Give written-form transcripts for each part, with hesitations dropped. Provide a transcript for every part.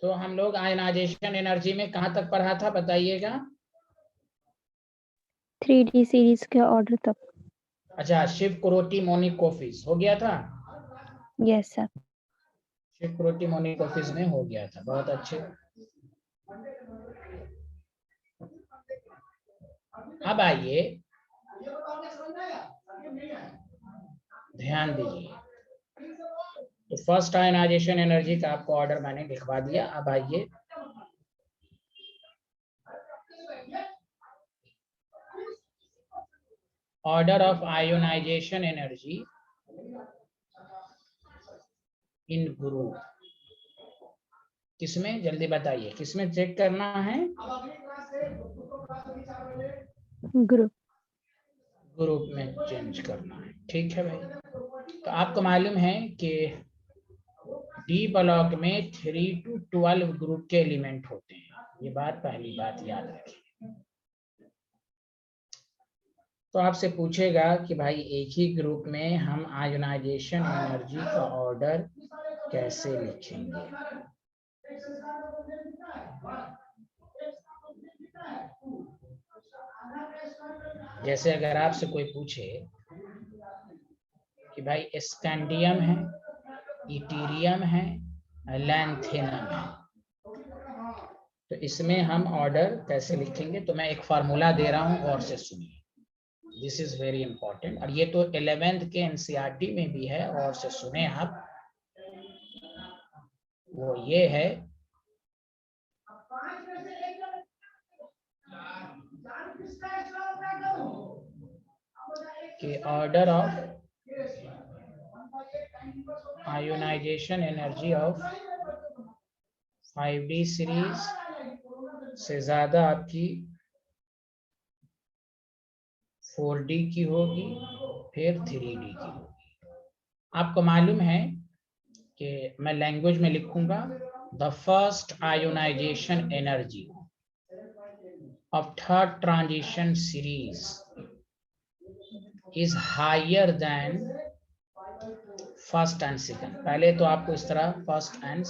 तो हम लोग आयनाइजेशन एनर्जी में कहाँ तक पढ़ा था बताइएगा? 3D सीरीज के ऑर्डर तक। अच्छा, शिव कुरोटी मोनिकोफिस हो गया था? Yes sir. शिव कुरोटी मोनिकोफिस में हो गया था, बहुत अच्छे। अब आइए ध्यान दीजिए, तो फर्स्ट आयनाइजेशन एनर्जी का आपको ऑर्डर मैंने लिखवा दिया। अब आइए order of ionisation energy in group. किसमें, जल्दी बताइए, किसमें चेक करना है? ग्रुप। ग्रुप में चेंज करना है, ठीक है भाई। तो आपको मालूम है कि डी ब्लॉक में 3 to 12 ग्रुप के एलिमेंट होते हैं, ये बात पहली बात याद रखिए। तो आपसे पूछेगा कि भाई एक ही ग्रुप में हम आयोनाइजेशन एनर्जी का ऑर्डर कैसे लिखेंगे? जैसे अगर आपसे कोई पूछे कि भाई स्कैंडियम है, इटीरियम है, लैंथेनम है, तो इसमें हम ऑर्डर कैसे लिखेंगे? तो मैं एक फार्मूला दे रहा हूं, और से सुनिए, दिस इज वेरी इंपॉर्टेंट। और ये तो 11th के एनसीईआरटी में भी है, और से सुने आप। वो ये है कि order of ionisation energy of 5D series से ज्यादा आपकी 4D की होगी, फिर 3D की होगी। आपको मालूम है कि मैं लैंग्वेज में लिखूंगा, the first ionisation energy of third transition series is higher than first and second। पहले तो आपको इस तरह first and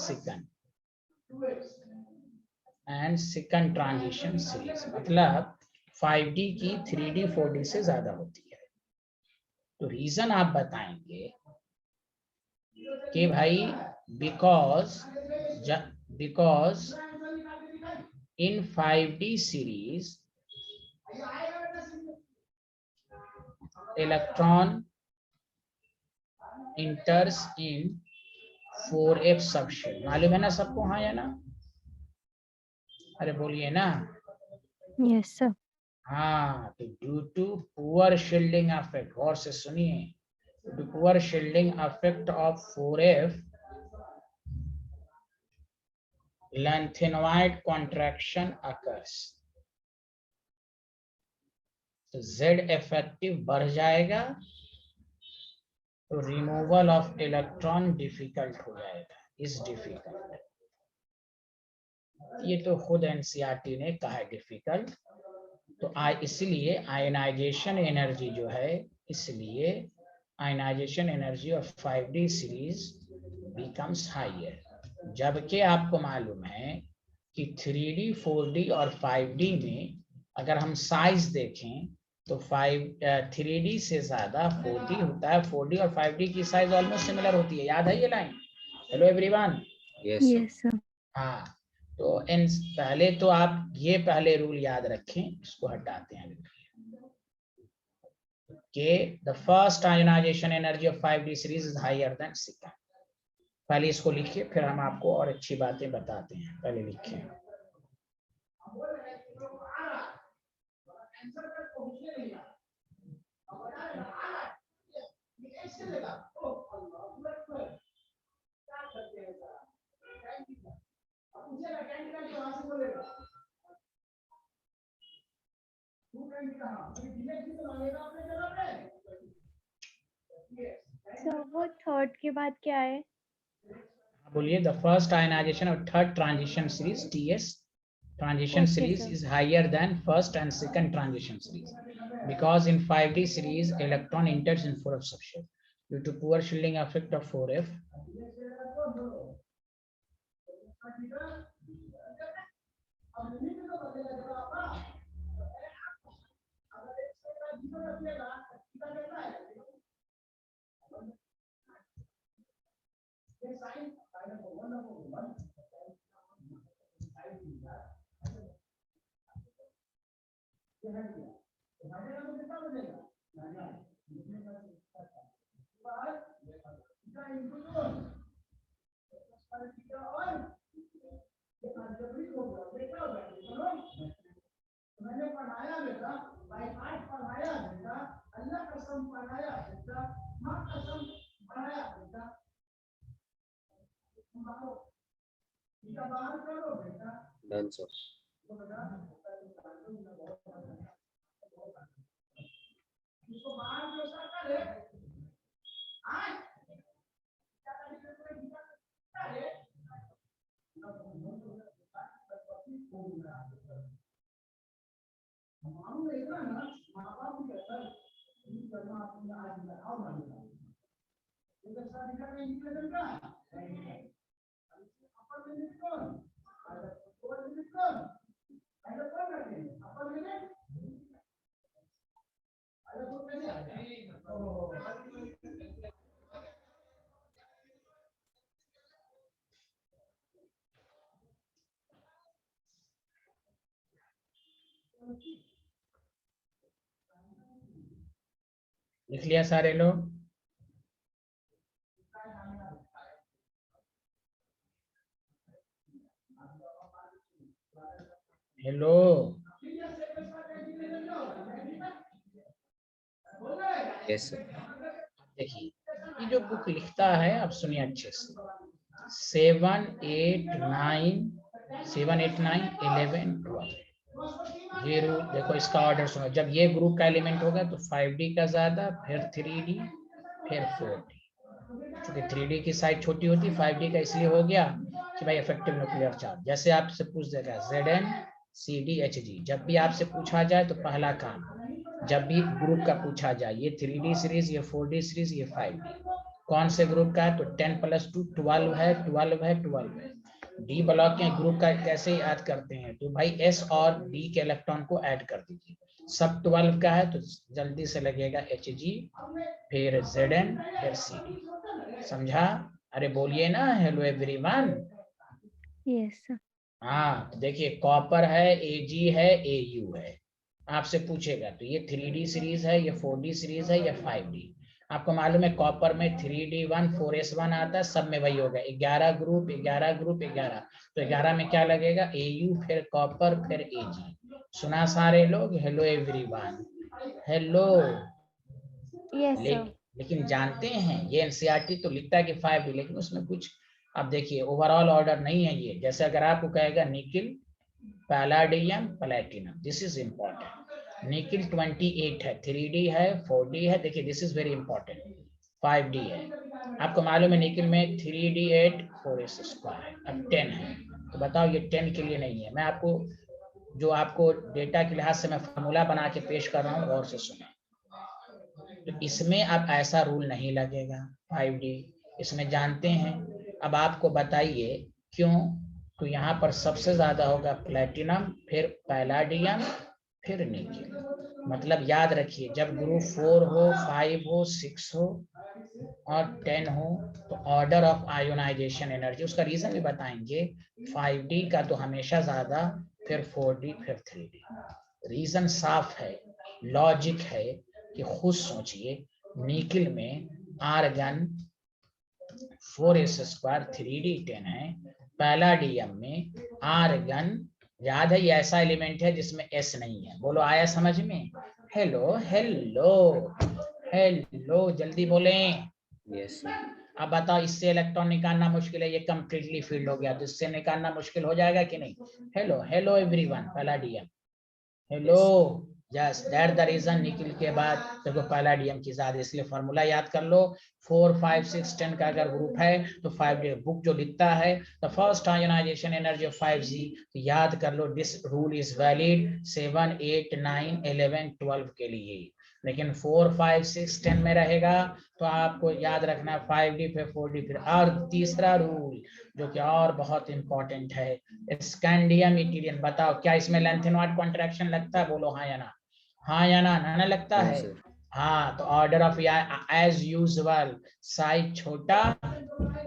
second transition series, मतलब 5D की 3D 4D से ज्यादा होती है। तो रीजन आप बताएंगे कि भाई because in 5D series electron enters in 4f subshell। मालूम है ना सबको, हाँ या ना? अरे बोलिए ना। Yes sir. हाँ, तो due to poor shielding effect, और से सुनिए, due to poor shielding effect of 4f lengthenoid contraction occurs। तो Z इफेक्टिव बढ़ जाएगा, तो रिमूवल ऑफ इलेक्ट्रॉन डिफिकल्ट हो जाएगा, इज डिफिकल्ट। ये तो खुद एनसीईआरटी ने कहा है डिफिकल्ट। तो इसलिए आयनाइजेशन एनर्जी जो है, इसलिए ionisation energy of 5D series becomes higher. जबकि आपको मालूम है कि 3D 4D और 5D में अगर हम साइज देखें तो 3D से ज्यादा 4D होता है। 4D और 5D की साइज ऑलमोस्ट सिमिलर होती है, याद है ये line? Hello everyone. Yes sir. हाँ, तो इन पहले तो आप ये पहले रूल याद रखें, इसको हटाते हैं कि the first ionisation energy of 5D series is higher than second. पहले इसको लिखिए, फिर हम आपको और अच्छी बातें बताते हैं। पहले लिखिए, सर वो थर्ड के बाद क्या है? बोलिए। The first ionisation of third transition series TS transition Okay, series sir. is higher than first and second transition series, because in 5D series electron enters in 4f subshell due to poor shielding effect of 4f. Done, sir. लिख लिया सारे लोग? Hello, Yes, sir. देखिए ये जो book लिखता है, आप सुनिए अच्छे से, 7, 8, 9, 7, 8, 9, 11, 12 ये रूल देखो, इसका ऑर्डर सुनो। जब ये ग्रुप का एलिमेंट होगा तो 5D का ज्यादा, फिर 3D, फिर 4D। क्योंकि 3D की साइज छोटी होती, 5D का इसलिए हो गया कि भाई इफेक्टिव न्यूक्लियर चार्ज। जैसे आपसे पूछ देगा Zn CD Hg, जब भी आपसे पूछा जाए तो पहला काम, जब भी ग्रुप का पूछा जाए, ये 3D सीरीज, ये 4D सीरीज, ये 5D, कौन से ग्रुप का है, तो 10+2 12 है, 12 है, 12 है। डी ब्लॉक के ग्रुप का कैसे याद करते हैं, तो भाई एस और डी के इलेक्ट्रॉन को ऐड कर दीजिए। सब 12 का है तो जल्दी से लगेगा Hg, फिर Zn, फिर CD। समझा? अरे बोलिए ना, हेलो एवरीवन। Yes, sir. हाँ, तो देखिए कॉपर है, Ag है, Au है। आपसे पूछेगा तो ये 3D सीरीज है, ये 4D सीरीज है, या 5D। आपको मालूम है कॉपर में 3D1 4s1 आता है, सब में वही होगा। 11 ग्रुप 11 ग्रुप 11, तो 11 में क्या लगेगा, Au, फिर कॉपर, फिर Ag। सुना सारे लोग? Hello everyone, hello. Yes, sir. लेकिन जानते हैं ये एनसीईआरटी तो लिखता है कि 5D, लेकिन उसमें कुछ, अब देखिए ओवरऑल ऑर्डर नहीं है ये। जैसे अगर आपको कहेगा nickel, palladium, platinum, this is important. Nickel 28 है, 3D है, 4D है। देखिए this is very important, 5D है। आपको मालूम है निकिल में 3D8 4s2 है, अब 10 है। तो बताओ ये 10 के लिए नहीं है। मैं आपको जो आपको डेटा के लिहाज से मैं फॉर्मूला बना के पेश कर रहा हूँ, गौर से सुने। तो इसमें अब ऐसा रूल नहीं लगेगा 5D, इसमें जानते हैं। अब आपको बताइए क्यों, तो यहाँ पर सबसे ज्यादा होगा प्लैटिनम, फिर पैलाडियम, फिर निकिल। मतलब याद रखिए, जब ग्रुप 4 हो, 5 हो, 6 हो और 10 हो, तो ऑर्डर ऑफ आयोनाइजेशन एनर्जी, उसका रीजन भी बताएंगे। 5D का तो हमेशा ज्यादा, फिर 4D, फिर 3D। रीजन साफ है, लॉजिक है कि खुद सोचिए। निकिल में आर्गन 4s2 3D 10 है, पैलाडियम में आर्गन, याद है ये ऐसा एलिमेंट है जिसमें s नहीं है। बोलो आया समझ में? हेलो हेलो हेलो, जल्दी बोलें। Yes, sir. अब बताओ, इससे इलेक्ट्रॉन निकालना मुश्किल है, ये कंप्लीटली फील्ड हो गया, तो इससे निकालना मुश्किल हो जाएगा कि नहीं? Hello hello everyone, palladium, hello. Yes. Yes that the reason nickel के बाद देखो पैलाडियम की ज्यादा, इसलिए फॉर्मूला याद कर लो 4 5 6 10 का अगर ग्रुप है तो 5 बुक जो लिखता है the first ionisation energy of 5G, तो याद कर लो दिस रूल इज वैलिड 7 8 9 11 12 के लिए। लेकिन 4 5 6 10 में रहेगा तो आपको याद रखना 5D फिर 4D फिर। और तीसरा रूल जो कि और बहुत इंपॉर्टेंट है, स्कैंडियम इटीरियम, बताओ क्या इसमें लेंथेनॉइड कॉन्ट्रैक्शन लगता है? बोलो हाँ या ना, हाँ या ना, ना लगता नो है। सर। हाँ तो order of as usual, size छोटा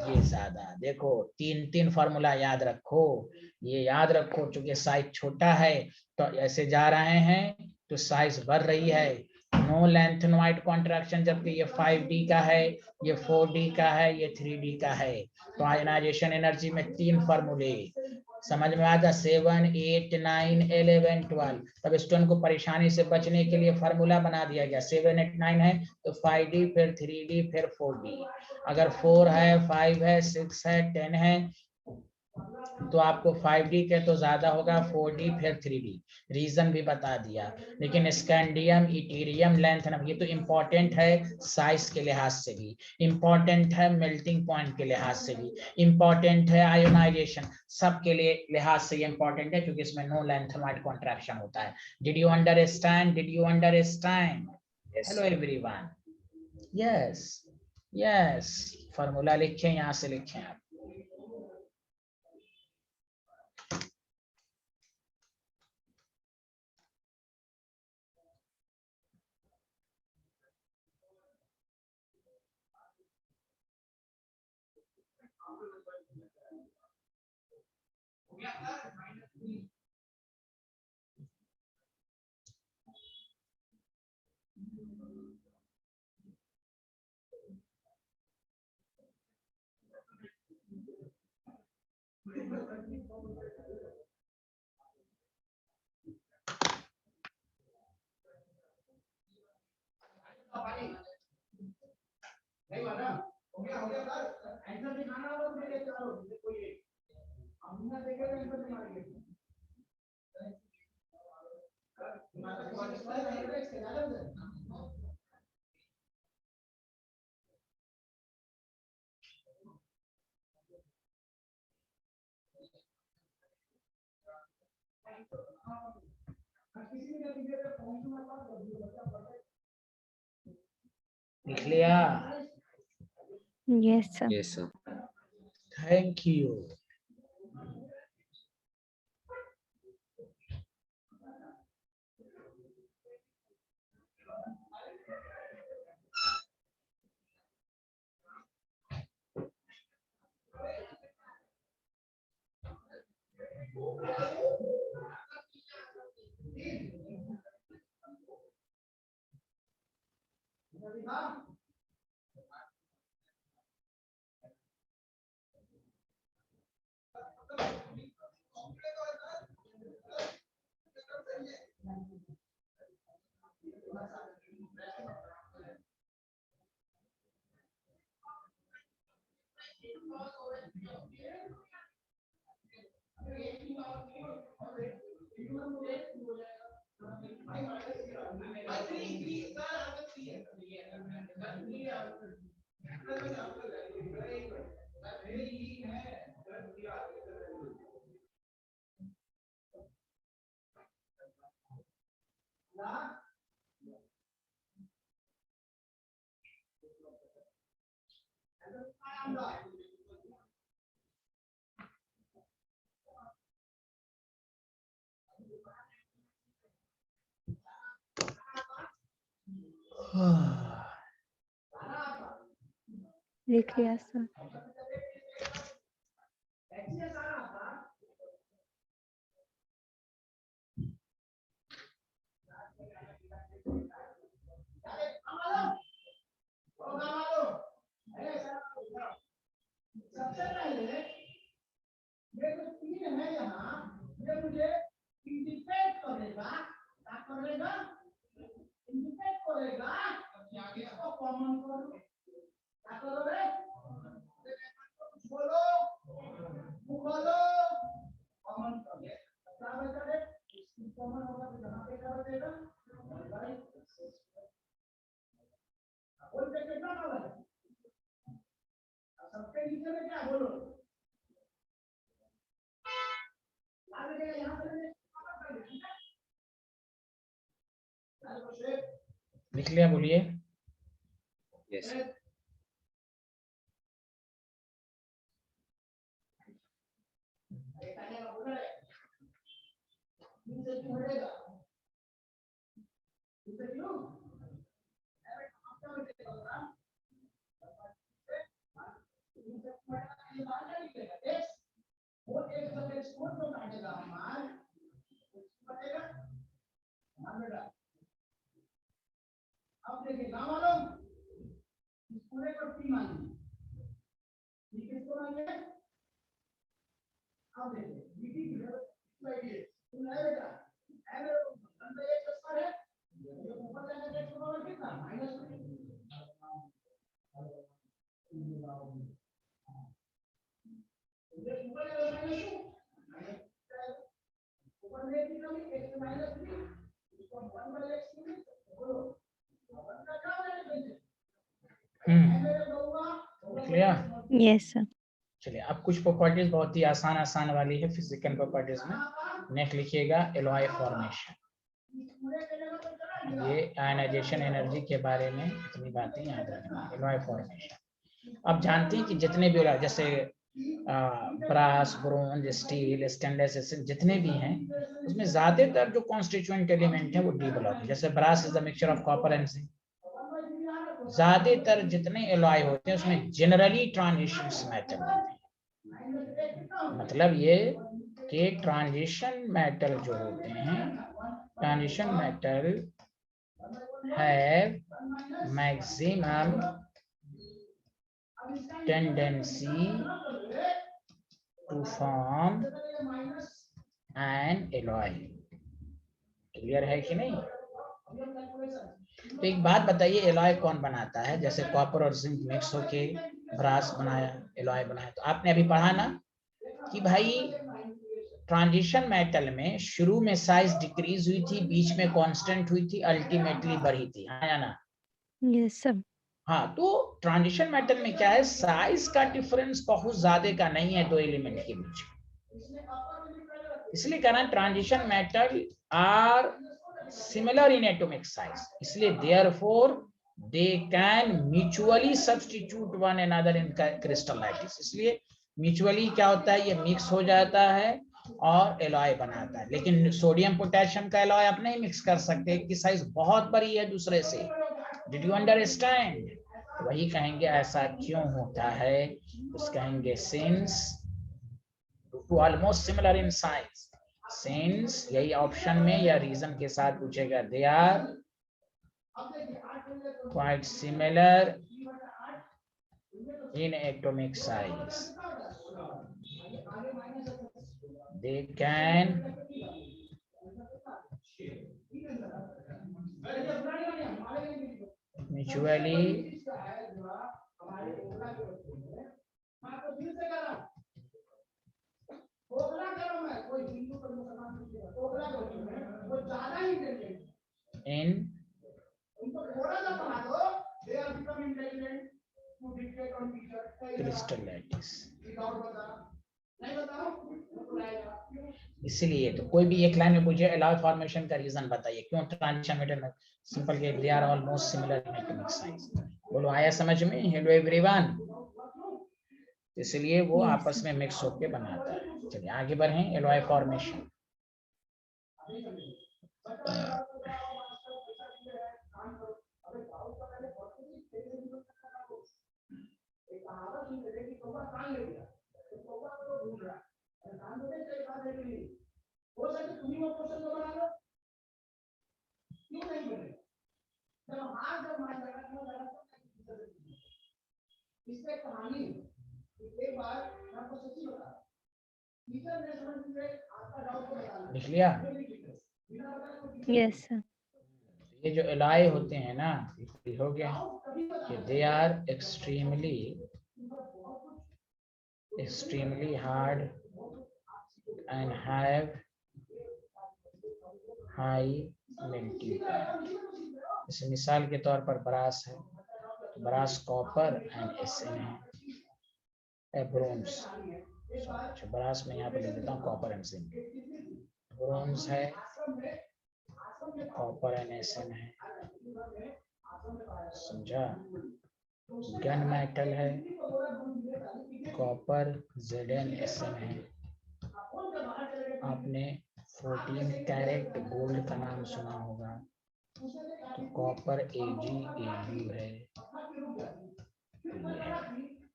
ये ज्यादा। देखो तीन तीन फॉर्मूला याद रखो, ये याद रखो चूंकि साइज छोटा है तो ऐसे जा रहे हैं तो साइज बढ़ रही है, नो लेंथेनॉइड कॉन्ट्रैक्शन, जबकि ये 5D का है, ये 4D का है, ये 3D का है। तो आयनाइजेशन एनर्जी में तीन फॉर्मूले समझ में आता, 7 8 9 11 12। तब स्टूडेंट को परेशानी से बचने के लिए फार्मूला बना दिया गया, 7 8 9 है तो 5D फिर 3D फिर 4D, अगर 4 है 5 है 6 है 10 है तो आपको 5D के तो ज्यादा होगा, 4D फिर 3D, रीजन भी बता दिया। लेकिन स्कैंडियम इटीरियम लेंथ, ये तो इंपॉर्टेंट है साइज के लिहाज से भी, इंपॉर्टेंट है मेल्टिंग पॉइंट के लिहाज से भी, इंपॉर्टेंट है आयोनाइजेशन, सबके लिए लिहाज से ये इंपॉर्टेंट है क्योंकि इसमें नो लेंथेनॉइड कॉन्ट्रैक्शन होता है। Did you understand? Did you understand? Yes hello sir. Everyone. Yes yes, formula लिखें, यहाँ से लिखें आप। लिख लिया? Yes, sir. Yes sir. Thank you. लिख लिया सर। सबसे पहले ये जो तीन है यहाँ, ये मुझे इंडिकेट करेगा, क्या करेगा? इंडिकेट करेगा इसको कॉमन करो, क्या करोगे? बोलो बोलो कॉमन करो, क्या बचेगा? कॉमन होगा तो यहाँ पे क्या बचेगा? लिख लिया, बोलिए। Yes, sir. Clear? Yes sir. चलिए, अब कुछ प्रॉपर्टीज बहुत ही आसान वाली है फिजिकल प्रॉपर्टीज में। नेक्स्ट लिखिएगा एलॉय फॉर्मेशन। ये आयनाइजेशन एनर्जी के बारे में इतनी बातें याद रखना। एलॉय फॉर्मेशन, आप जानते हैं कि जितने भी जैसे ब्रास, ब्रोंज, स्टील, स्टेनलेस, जितने भी हैं उसमें ज्यादातर जो कॉन्स्टिट्यूएंट एलिमेंट है वो डी ब्लॉक है। जैसे brass is the mixture of copper and zinc. ज्यादातर जितने एलॉय होते हैं उसमें जनरली ट्रांजिशन मेटल होते हैं। मतलब ये कि ट्रांजिशन मेटल जो होते हैं, transition metal have maximum tendency to form an alloy. Clear है कि नहीं? तो एक बात बताइए, एलॉय कौन बनाता है? जैसे कॉपर और जिंक मिक्स होके ब्रास बनाया, एलॉय बनाया। तो आपने अभी पढ़ा ना कि भाई ट्रांजिशन मेटल में शुरू में साइज डिक्रीज हुई थी, बीच में कांस्टेंट हुई थी, अल्टीमेटली बढ़ी थी, है या ना? Yes sir. हाँ, तो ट्रांजिशन मेटल में क्या है, साइज का डिफरेंस बहुत ज्यादा का नहीं है दो एलिमेंट के बीच। इसलिए कहना transition metal are similar in atomic size, इसलिए therefore they can mutually substitute one another in crystal lattice. इसलिए म्यूचुअली क्या होता है, ये मिक्स हो जाता है और एलॉय बनाता है। लेकिन सोडियम पोटेशियम का एलॉय आप नहीं मिक्स कर सकते कि साइज बहुत बड़ी है दूसरे से। Did you understand? वही कहेंगे ऐसा क्यों होता है, उस कहेंगे since two almost similar in size. Since यही ऑप्शन में या रीजन के साथ पूछेगा, they are quite similar in atomic size, they can mutually in crystal lattice. इसलिए तो कोई भी एक लाइन में पूछे एलॉय फॉर्मेशन का रीजन बताइए, क्यों ट्रांजिशन मेटल में? सिंपल के they are almost similar in atomic size. बोलो आया समझ में? Hello everyone. इसलिए वो Yes, आपस में मिक्स होकर बनाता है। चलिए आगे बढ़े, एलॉय फॉर्मेशन। लिख लिया? Yes sir. ये जो एलॉय होते हैं ना, हो गया कि they are extremely hard and have high melting point। जैसे मिसाल के तौर पर ब्रास है, ब्रास कॉपर एंड SN है। ब्रोंज, अच्छा ब्रास में यहाँ पे लिख देता हूँ कॉपर एंड जिंक। ब्रोंज है, कॉपर एंड एसएन है, समझा। गन मेटल है, कॉपर ZnSn है। आपने 14 कैरेट गोल्ड का नाम सुना होगा, तो कॉपर AgAu है।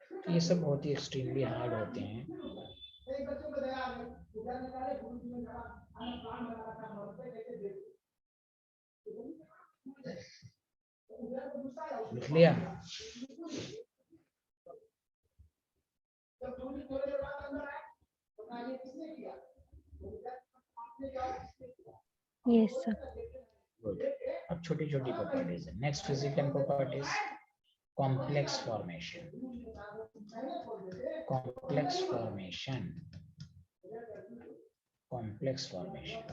तो ये सब बहुत ही एक्सट्रीमली हार्ड होते हैं। लिख लिया? Yes, sir. Good. अब छोटी छोटी प्रॉपर्टीज है। Next physical properties, complex formation. Complex formation, complex formation.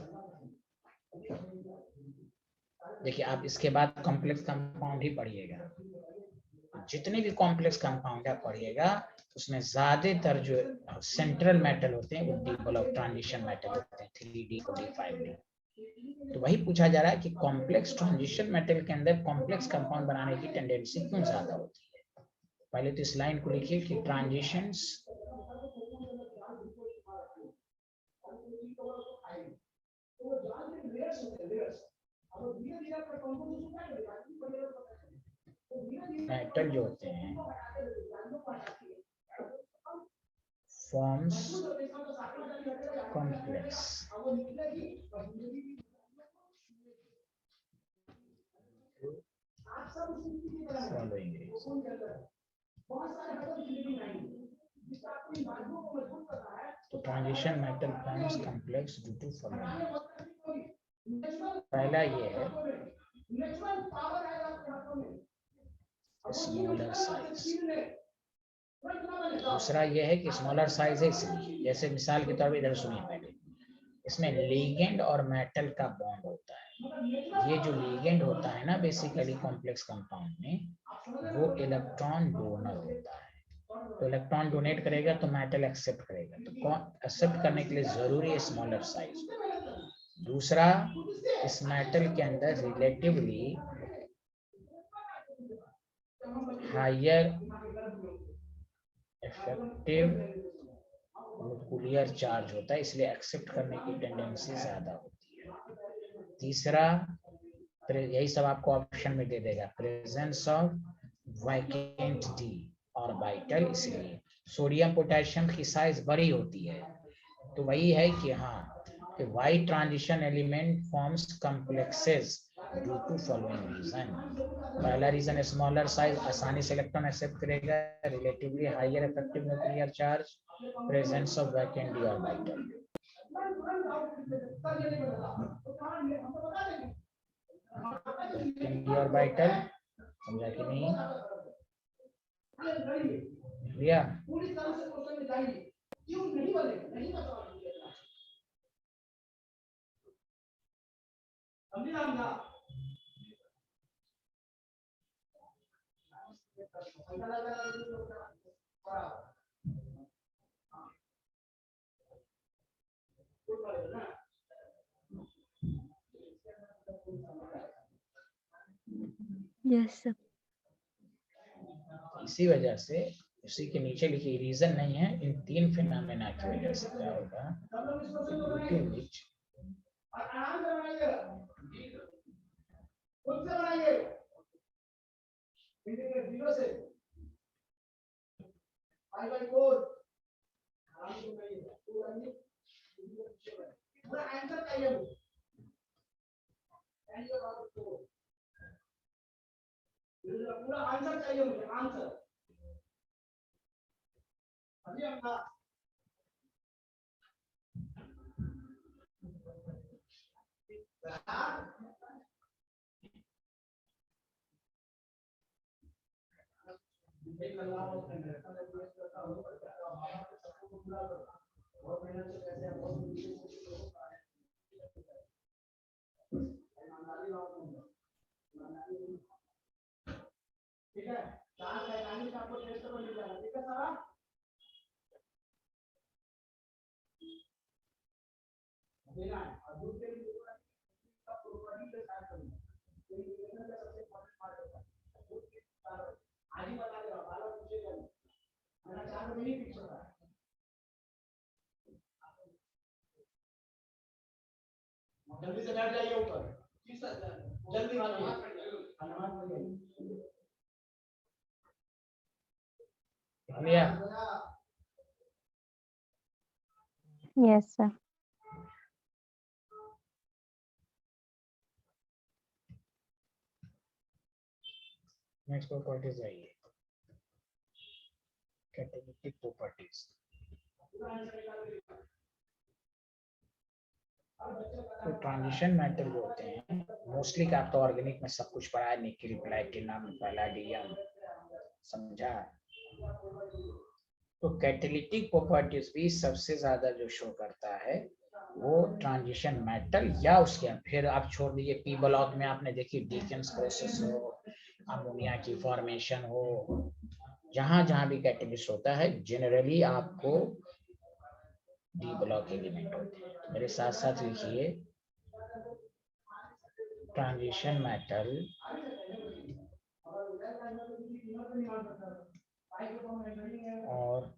देखिए आप इसके बाद कॉम्प्लेक्स कंपाउंड ही पढ़िएगा। जितने भी कॉम्प्लेक्स कंपाउंड आप पढ़िएगा उसमें ज्यादातर जो सेंट्रल मेटल होते हैं वो डबल ऑफ ट्रांजिशन मेटल होते हैं, 3D 4D 5D। तो वही पूछा जा रहा है कि कॉम्प्लेक्स ट्रांजिशन मेटल के अंदर कॉम्प्लेक्स कंपाउंड बनाने की टेंडेंसी क्यों ज्यादा होती है। पहले तो इस लाइन को लिखिए कि ट्रांजिशंस मेटल जो होते हैं फॉर्म्स कॉम्प्लेक्स following reason. तो transition metal forms complex due to following. पहला ये है स्मॉलर साइज, दूसरा ये है कि स्मॉलर साइज है इसलिए, जैसे मिसाल के तौर पर इधर सुनिए पहले, इसमें लिगेंड और मेटल का बॉन्ड होता है। ये जो लिगेंड होता है ना बेसिकली कॉम्प्लेक्स कंपाउंड में, वो इलेक्ट्रॉन डोनर होता है। तो इलेक्ट्रॉन डोनेट करेगा तो मेटल एक्सेप्ट करेगा, तो एक्सेप्ट करने के लिए जरूरी है स्मॉलर साइज। दूसरा, इस मेटल के अंदर relatively higher effective molecular charge होता है, इसलिए एक्सेप्ट करने की टेंडेंसी ज्यादा होती है। तीसरा, यही सब आपको ऑप्शन में दे देगा, presence of vacant D orbital, इसलिए सोडियम पोटेशियम की साइज बड़ी होती है। तो वही है कि हाँ कि why transition element forms complexes due to following reason. पहला रीजन स्मॉलर साइज, आसानी से इलेक्ट्रॉन एक्सेप्ट करेगा, relatively higher effective nuclear charge, presence of vacant D orbital. Orbital समझा कि नहीं भैया? Yes, sir. इसी वजह से उसी के नीचे लिखी रीजन नहीं है, इन तीन फिनोमेना की वजह से क्या होगा, पूरा आंसर चाहिए मुझे, आंसर। ठीक है, 4:45 आपको टेस्ट पर मिल जाएगा, ठीक है सारा। जल्दी से बैठ जाइए ऊपर, जल्दी Yes, sir. नेक्स्ट प्रॉपर्टीज आइए, कैटालिटिक प्रॉपर्टीज। तो ट्रांजिशन मेटल जो होते हैं मोस्टली का आपका ऑर्गेनिक में सब कुछ पढ़ा है, निकिल, प्लैटिनम, पैलाडियम, समझा। तो कैटालिटिक प्रॉपर्टीज भी सबसे ज्यादा जो शो करता है वो ट्रांजिशन मेटल या उसके फिर आप छोड़ दीजिए पी ब्लॉक में आपने देखी डिकेंस प्रोसेस हो, अमोनिया की फॉर्मेशन हो, जहां जहां भी कैटालिस्ट होता है जनरली आपको डी ब्लॉक एलिमेंट होते हैं। तो मेरे साथ साथ लिखिए ट्रांजिशन मेटल और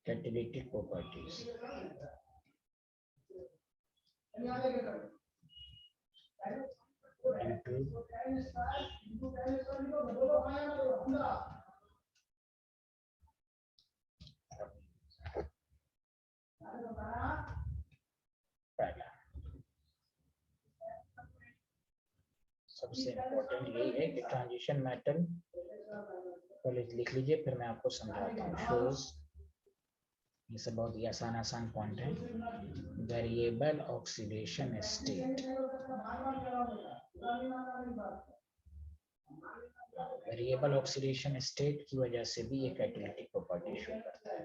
कैटालिटिक प्रॉपर्टीज। पहला सबसे इम्पोर्टेंट यही है कि ट्रांजिशन मेटल पहले लिख लीजिए, फिर मैं आपको समझाता हूँ। शोज, ये सब बहुत ही आसान आसान पॉइंट है। Variable oxidation state, variable oxidation state की वजह से भी ये कैटालिटिक प्रॉपर्टी शो करता है,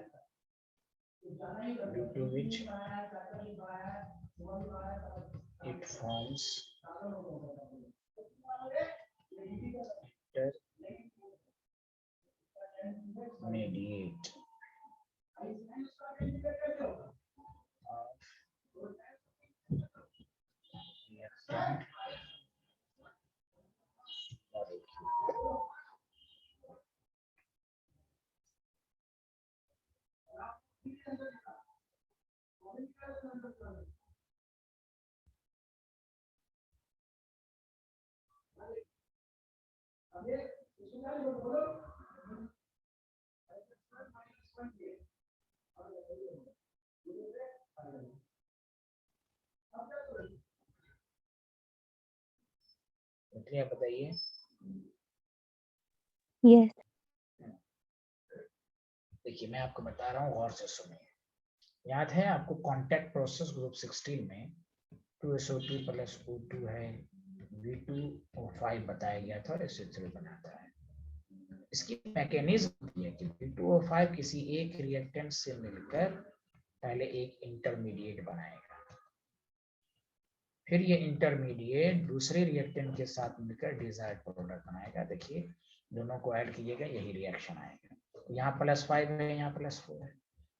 due to which it forms intermediate reactant बताइए। Yes. देखिए मैं आपको बता रहा हूँ, गौर से सुनिए। याद है आपको कांटेक्ट प्रोसेस ग्रुप 16 में 2SO2 प्लस O2 है, V2O5 बताया गया था और SO3 बनाता है। इसकी मैकेनिज्म ये है कि V2O5 किसी एक रिएक्टेंट से मिलकर पहले एक इंटरमीडिएट बनाएगा, फिर ये इंटरमीडिएट दूसरे रिएक्टेंट के साथ मिलकर डिजायर्ड प्रोडक्ट बनाएगा। देखिए दोनों को ऐड कीजिएगा, यही रिएक्शन आएगा। यहाँ +5 है, यहाँ +4 है,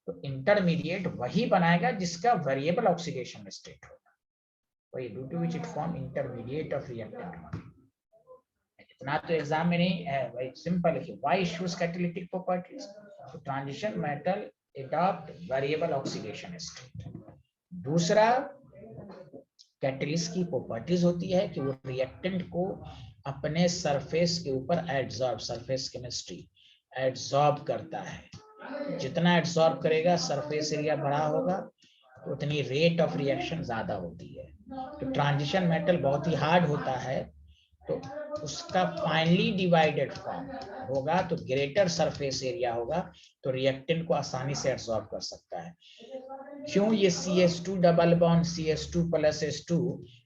तो इंटरमीडिएट वही बनाएगा जिसका वेरिएबल ऑक्सीडेशन स्टेट होगा, वही due to which it form intermediate of reactant. इतना तो एग्जाम में नहीं है, वही सिंपल है। Why issues catalytic properties? तो transition metal adopt variable oxidation state. दूसरा कैटलिस्ट की प्रॉपर्टीज होती है कि वो रिएक्टेंट को अपने सरफेस के ऊपर एडसॉर्ब, सरफेस केमिस्ट्री एडसॉर्ब करता है। जितना एडसॉर्ब करेगा सरफेस एरिया बड़ा होगा तो उतनी रेट ऑफ रिएक्शन ज्यादा होती है। तो ट्रांजिशन मेटल बहुत ही हार्ड होता है, तो उसका फाइनली डिवाइडेड फॉर्म होगा तो ग्रेटर सरफेस एरिया होगा, तो रिएक्टेंट को आसानी से एब्सॉर्ब कर सकता है। क्यों? ये CH2 double bond CH2 plus H2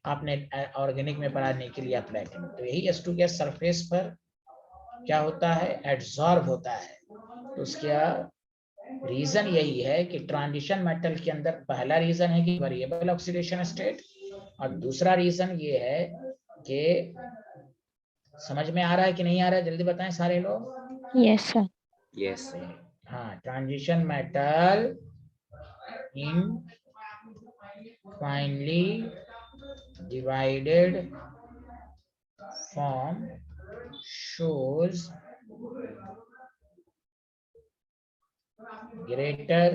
आपने ऑर्गेनिक में पढ़ाने के लिए अप्लाई किया, तो यही H2 के सरफेस पर क्या होता है, एब्सॉर्ब होता है। तो उसका रीजन यही है कि ट्रांजिशन मेटल के अंदर पहला रीजन है कि वेरिएबल ऑक्सीडेशन स्टेट, और दूसरा रीजन ये है कि समझ में आ रहा है कि नहीं आ रहा है, जल्दी बताएं सारे लोग। Yes, sir. Yes, sir. हाँ, transition metal in finely divided form shows greater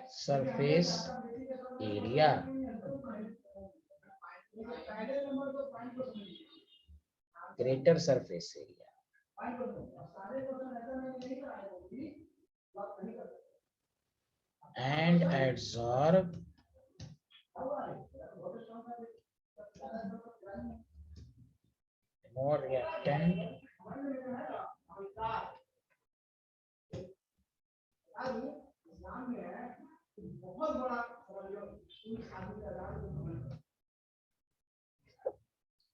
surface area. Greater surface area. And absorb more reactant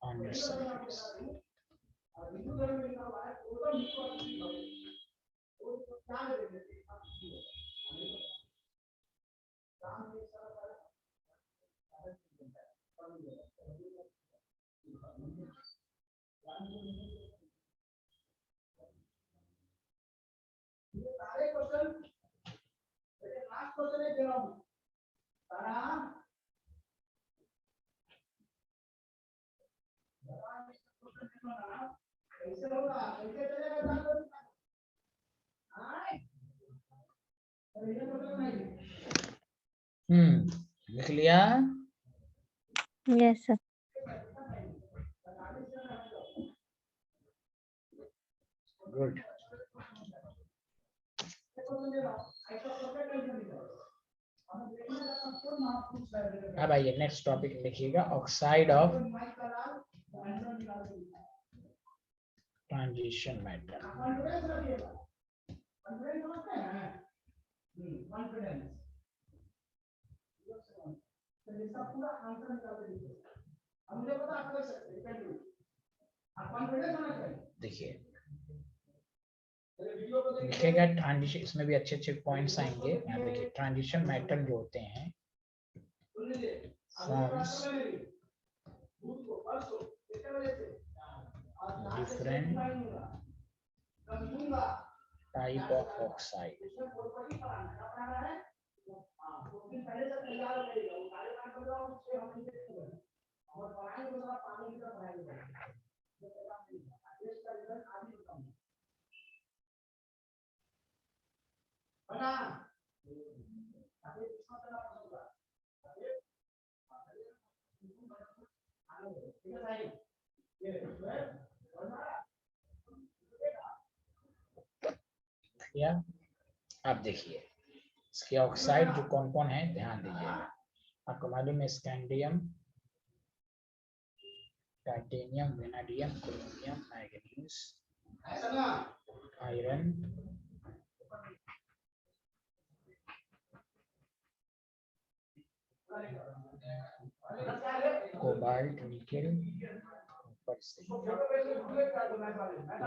on your surface. लिख लिया? Yes, sir. गुड। अब आइए नेक्स्ट टॉपिक लिखिएगा, ऑक्साइड ऑफ ट्रांजिशन मेटल। देखिए लिखेगा transition, इसमें भी अच्छे अच्छे पॉइंट्स आएंगे। यहाँ देखिए ट्रांजिशन मेटल जो होते हैं forms different type of oxide. या आप देखिए इसके ऑक्साइड जो कौन कौन है ध्यान दीजिएगा। आपको मालूम है scandium, titanium, vanadium, chromium, manganese, iron, cobalt, nickel.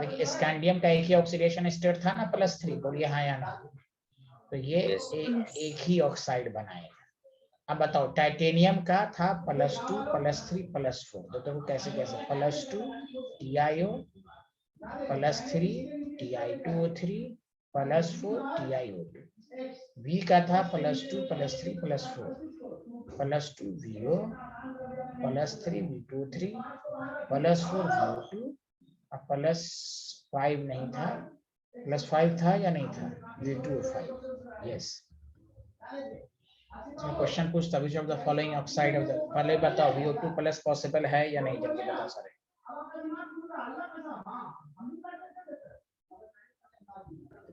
देखिए स्कैंडियम का एक ही ऑक्सीडेशन स्टेट था ना, +3। बोलिए हाँ या ना। तो ये Yes. एक ही ऑक्साइड बनाएगा। अब बताओ टाइटेनियम का था +2 +3 +4। तो कैसे कैसे +2 TiO +3 Ti2O3 +4 TiO2। V का था +2 +3 +4 +2 VO +3 V2O3 +4 VO2 और +5 नहीं था, +5 था या नहीं था V2O5। यस, इसमें क्वेश्चन पूछता which of the following oxide of the, पहले बताओ VO2 प्लस पॉसिबल है या नहीं, जल्दी बताओ सारे।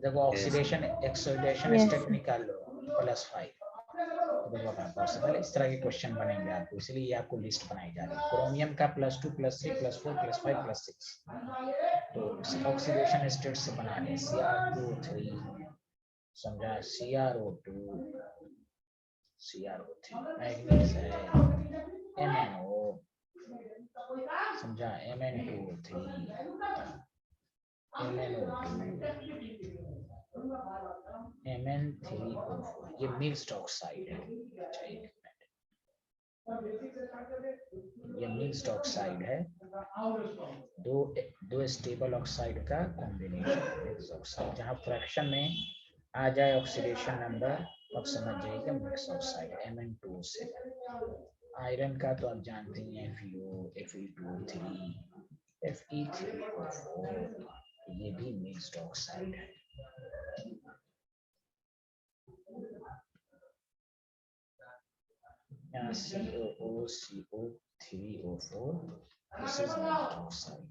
देखो ऑक्सीडेशन एक्सीडेशन स्टेट निकाल लो +5, तो देखो पॉसिबल है। इस तरह के क्वेश्चन बनेंगे आपको, इसलिए आपको लिस्ट बनाई जा रही है। क्रोमियम का +2 +3 +4 +5 +6, तो ऑक्सीडेशन स्टेट से बना रहे हैं। Cr2O3 समझा, CrO2 CrO3, मैग्नीज है MnO समझा, Mn2O3 MnO2 Mn3O4, ये मिक्स्ड ऑक्साइड है। ये मिक्स्ड ऑक्साइड है, दो स्टेबल ऑक्साइड का कॉम्बिनेशन मिक्स ऑक्साइड। जहाँ फ्रैक्शन में आ जाए ऑक्सीडेशन नंबर अब समझ जाइएगा मिक्स ऑक्साइड Mn2O7। आयरन का तो आप जानते हैं FeO, Fe2O3, Fe3O4, ये भी मिक्स्ड ऑक्साइड है। यहाँ COO, CO3O4, this is mixed oxide.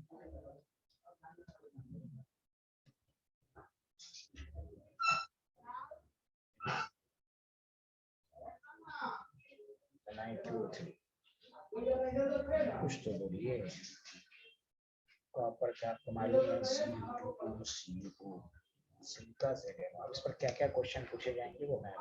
कुछ तो बोलिए। कॉपर का आपको मालूम है CO2CO, सिलिका से है। अब इस पर क्या क्या क्वेश्चन पूछे जाएंगे वो मैं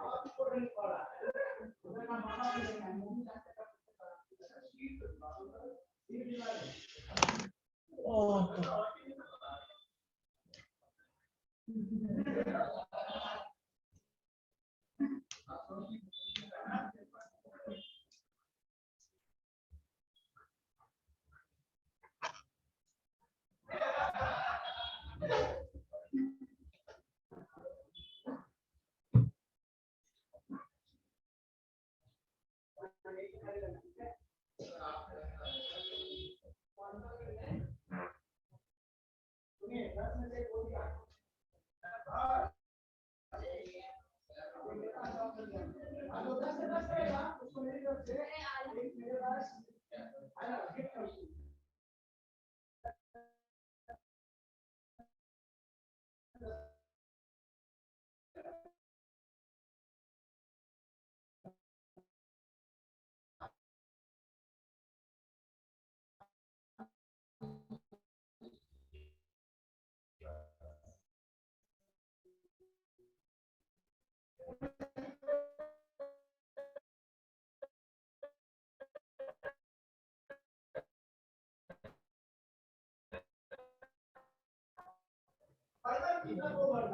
अभी बताऊंगा।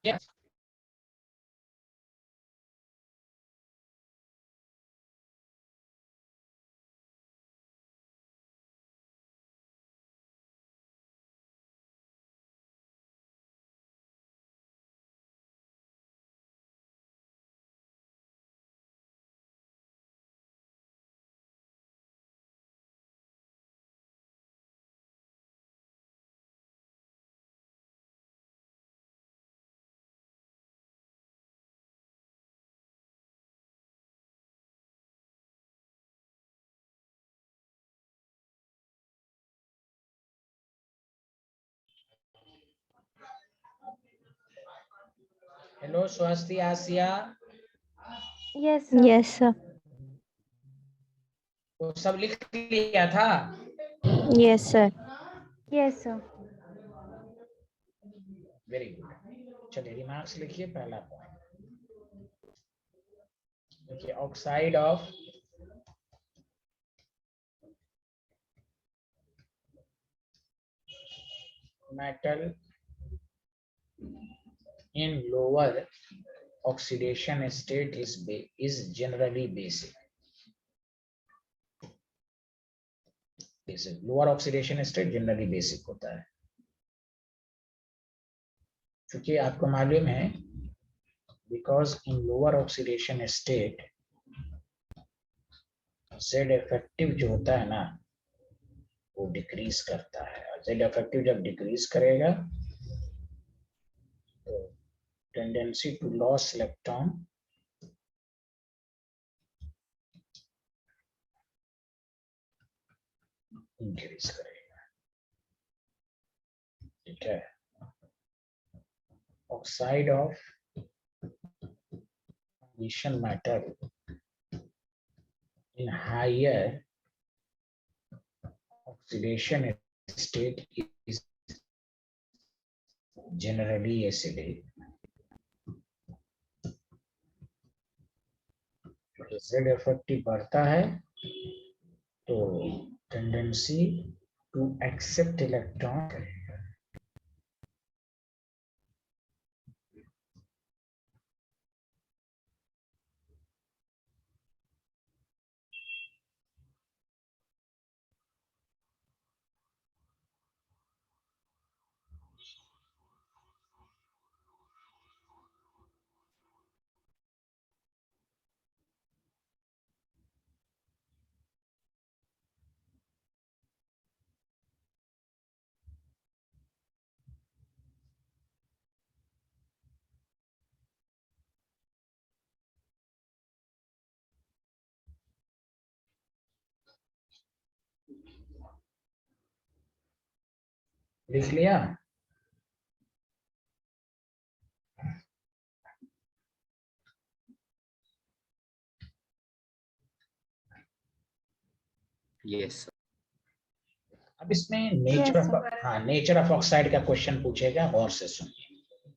Yes. हेलो स्वास्थ्य आसिया। Yes, sir. Yes, sir. वो सब लिख लिया था? Yes, sir. Yes, sir. Very good. चलिए रिमार्क्स लिखिए। पहला पॉइंट देखिए, oxide of metal in lower oxidation state is generally basic. Lower oxidation state generally basic होता है, क्योंकि आपको मालूम है because in lower oxidation state Z effective जो होता है ना वो डिक्रीज करता है, और जेड इफेक्टिव जब डिक्रीज करेगा तो tendency to loss electron increase करेगा। ठीक है, oxide of transition matter in higher oxidation state is generally acidic. Z effective बढ़ता है तो टेंडेंसी टू एक्सेप्ट इलेक्ट्रॉन करेगा। लिख लिया? Yes. अब इसमें नेचर Yes, ऑफ, हाँ, नेचर ऑफ ऑक्साइड का क्वेश्चन पूछेगा, गौर से सुनिए।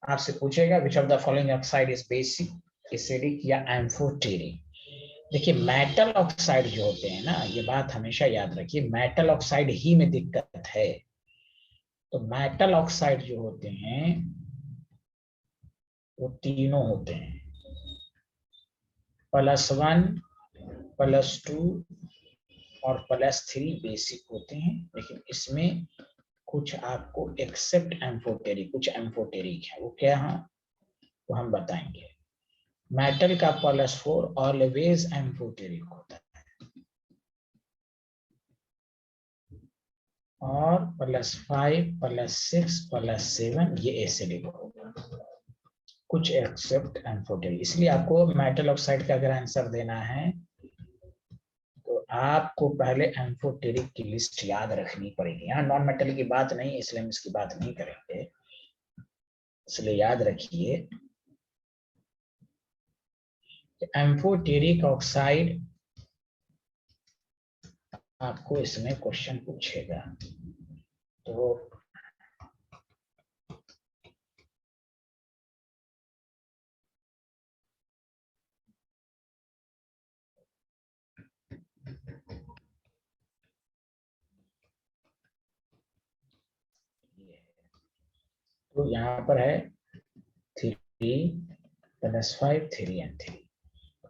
आपसे पूछेगा which of the following oxide is basic, acidic या एम्फोटेरिक। देखिए मेटल ऑक्साइड जो होते हैं ना, ये बात हमेशा याद रखिए, मेटल ऑक्साइड ही में दिक्कत है। तो मेटल ऑक्साइड जो होते हैं वो तीनों होते हैं, +1, +2 और +3 बेसिक होते हैं। लेकिन इसमें कुछ आपको एक्सेप्ट एम्फोटेरिक, कुछ एम्फोटेरिक है, वो क्या है वो हम बताएंगे। मेटल का +4 ऑलवेज एम्फोटेरिक होता है, और +5, +6, +7 ये एसिडिक होगा, कुछ एक्सेप्ट एम्फोटेरिक। इसलिए आपको मेटल ऑक्साइड का अगर आंसर देना है तो आपको पहले एम्फोटेरिक की लिस्ट याद रखनी पड़ेगी। यहाँ नॉन मेटल की बात नहीं, इसलिए हम इसकी बात नहीं करेंगे, इसलिए याद रखिए एम्फोटेरिक ऑक्साइड आपको इसमें क्वेश्चन पूछेगा। तो यहाँ पर है 3 +5 3 and 3।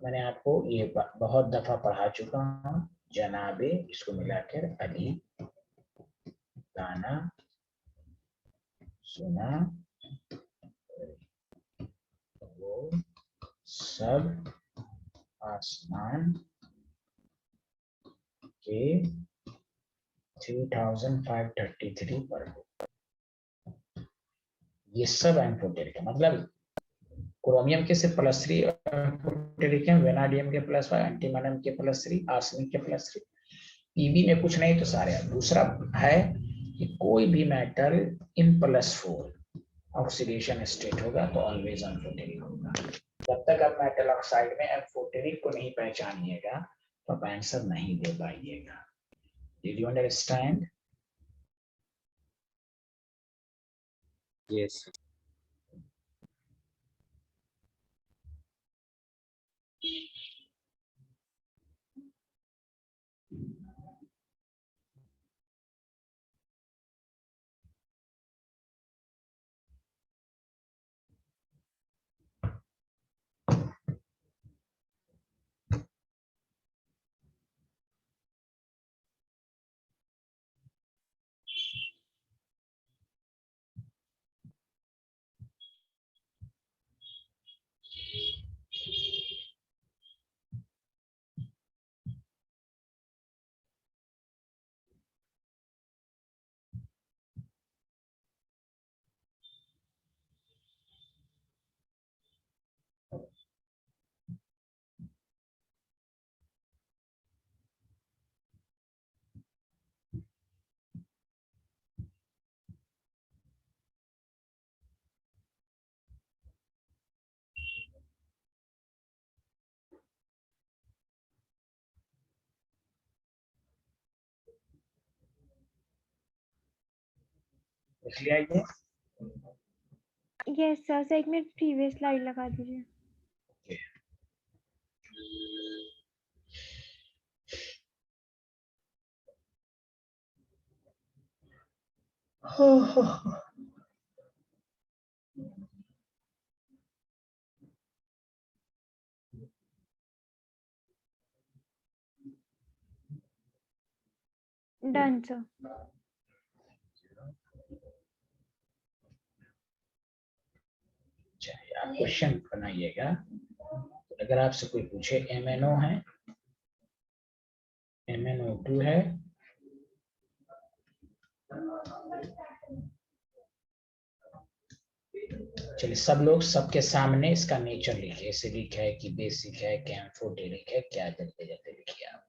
मैंने आपको ये बहुत दफा पढ़ा चुका हूँ, जनाबे इसको मिलाकर अली, गाना, सुना, वो सब आसमान के 3533 पर, ये सब एम्फोटेरिक है। मतलब क्रोमियम के सिर्फ +3 एम्फोटेरिक है, वेनाडियम के +5, एंटीमोनियम के +3, आर्सेनिक के +3, पीबी में कुछ नहीं तो सारे। दूसरा है कि कोई भी मेटल इन +4 ऑक्सीडेशन स्टेट होगा तो ऑलवेज एम्फोटेरिक होगा। जब तक आप मेटल ऑक्साइड में एम्फोटेरिक को नहीं पहचानिएगा तो आप आंसर नहीं दे पाइएगा। Did you understand? Yes. लिख लिया ये? yes sir. So, एक मिनट previous slide लगा दीजिए। Done sir. आप क्वेश्चन बनाइएगा। अगर आपसे कोई पूछे MnO है, MnO2 है, चलिए सब लोग सबके सामने इसका नेचर लिखिए, एसिडिक है कि बेसिक है कि एम्फोटेरिक है, क्या जल्दी जल्दी लिखिए आप।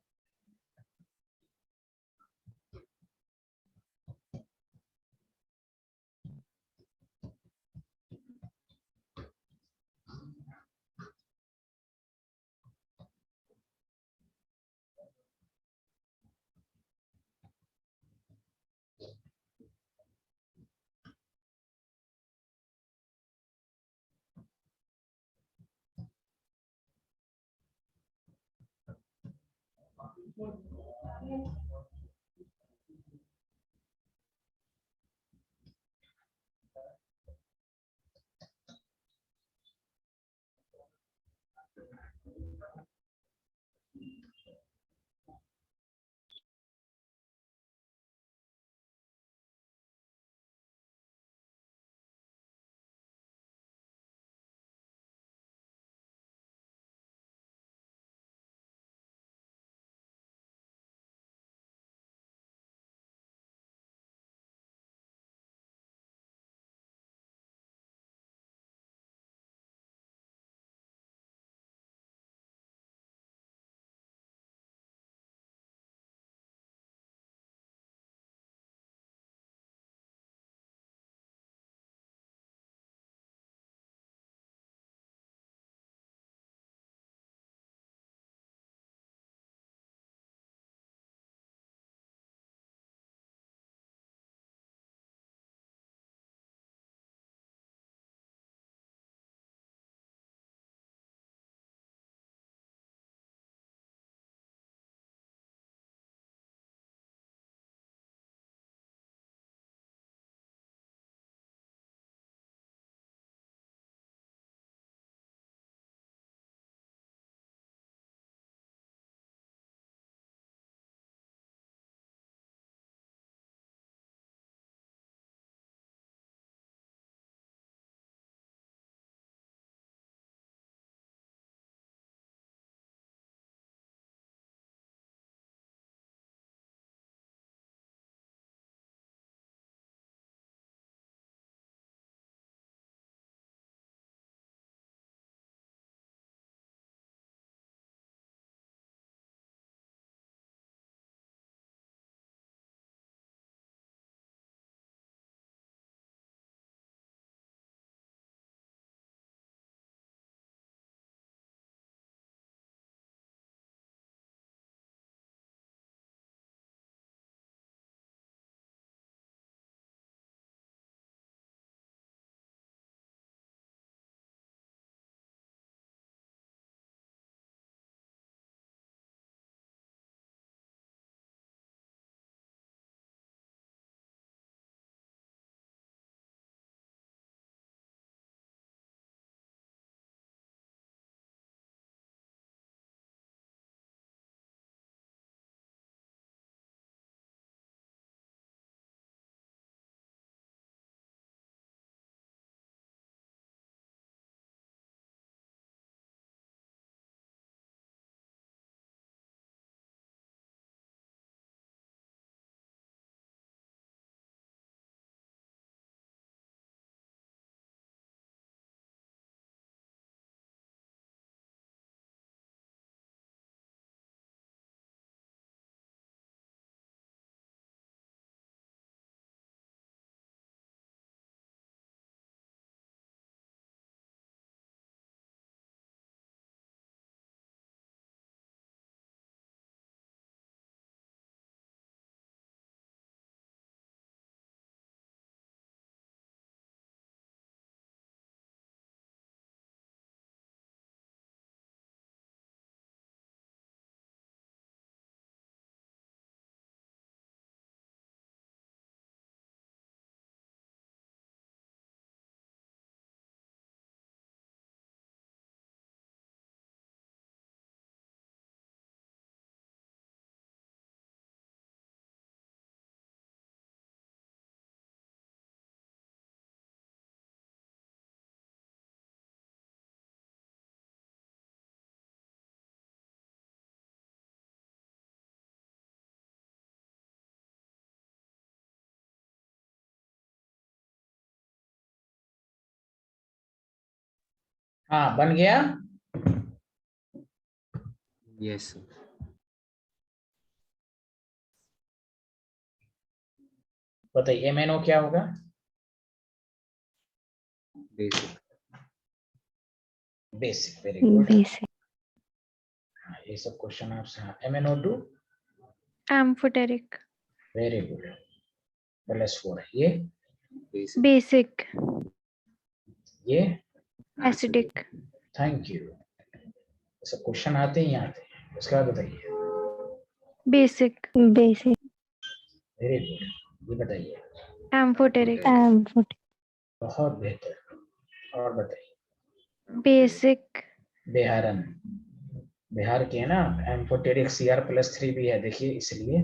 हाँ, बन गया। Yes, sir. बताइए MNO क्या होगा? Basic. Basic, very good. Basic. हाँ, ये सब क्वेश्चन आपसे। हाँ, MNO2 Amphoteric. Very good. LS4 ये Basic. Basic. ये Acidic. Thank you. सब क्वेश्चन आते ही आते हैं। उसके बाद बताइए Basic. Basic. वेरी गुड, ये बताइए। Amphoteric. Amphoteric. बहुत बेहतर, और बताइए। Basic. बिहारन, बिहार के है ना, एम्फोटेरिक Cr+3 भी है, देखिए इसलिए।